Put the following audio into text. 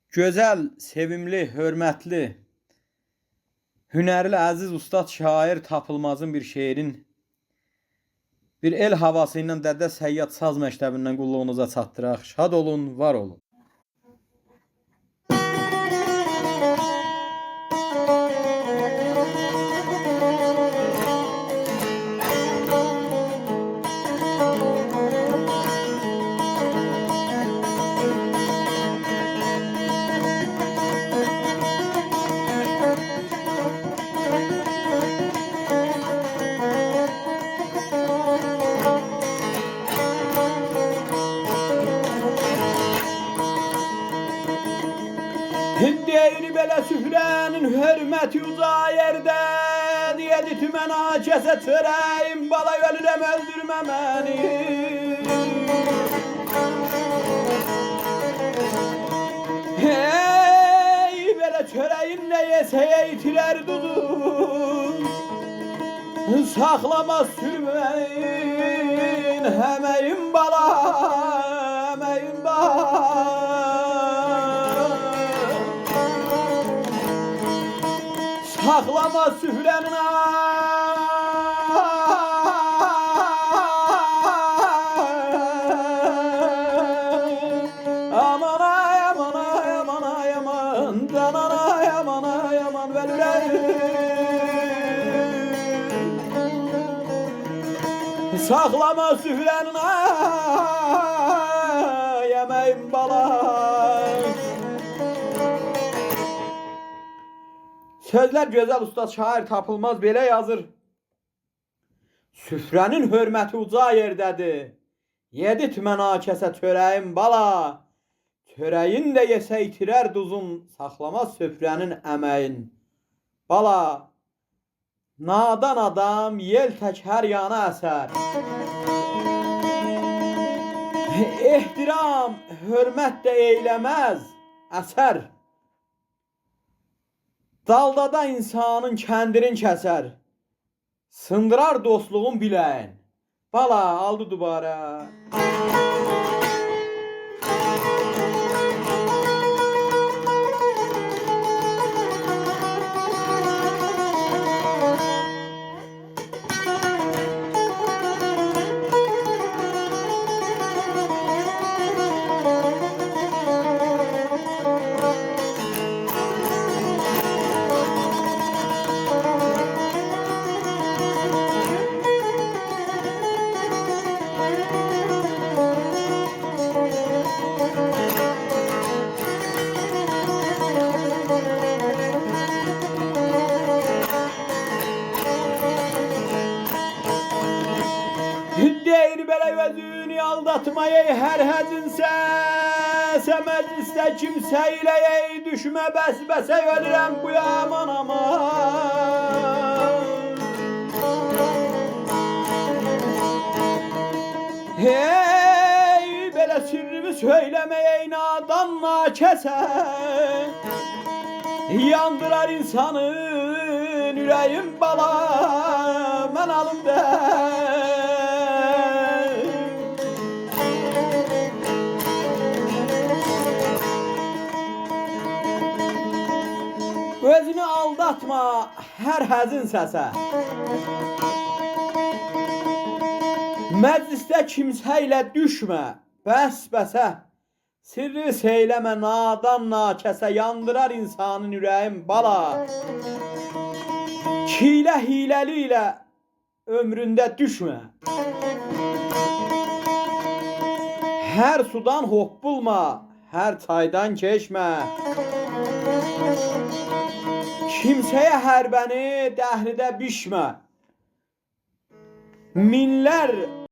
Gözəl, sevimli, hörmətli, hünərli, əziz ustad şair Tapılmazın bir şeirin bir el havası ilə Dədə Səyyad Saz Məktəbindən qulluğunuza çatdıraq. Şad olun, var olun. Deyir belə süfrənin hörməti uca yerdə, deyədi tümənə kəsə çörəyim, bala ölürəm öldürmə məni. Hey, belə çörəyin nə yesəyə itirər dudu, saxlamaz sürməyin, həməyin bala, həməyin bala. Saklama süfrenin aman ay aman ay aman ay aman danan ay aman ay aman saklama süfrenin yemeğin bala. Sözler gözəl ustad şair Tapılmaz belə yazır. Süfrənin hörməti uca yerdədir. Yedi tümənə kəsə çörəyim bala. Çörəyin də yesə itirər duzun, saxlamaz süfrənin əməyin bala. Nadan adam yel tək hər yana əsər. Ehtiram, hörmət də eyləməz əsər. Daldada insanın kəndirin kəsər, sındırar dostluğun biləyin. Bala aldı dubara. Deyir belə özünü aldatmayı hər həzinsə, məclisdə kimsə ilə düşmə bəs-bəsə ölürəm bu yaman aman. Hey, belə sirrimi söyləməyə nadan nakəsə, yandırar insanın ürəyim bala, mən alımda. Özünü aldatma hər həzin səsə, məclisdə kimsə ilə düşmə bəs-bəsə, sirri söyləmə nadan nakəsə, yandırar insanın ürəyim bala. Kilə hiləli ilə ömründə düşmə, hər sudan hoppulma, hər çaydan keçmə. Kimsəyə hərbəni dəhridə bişmə. Minlər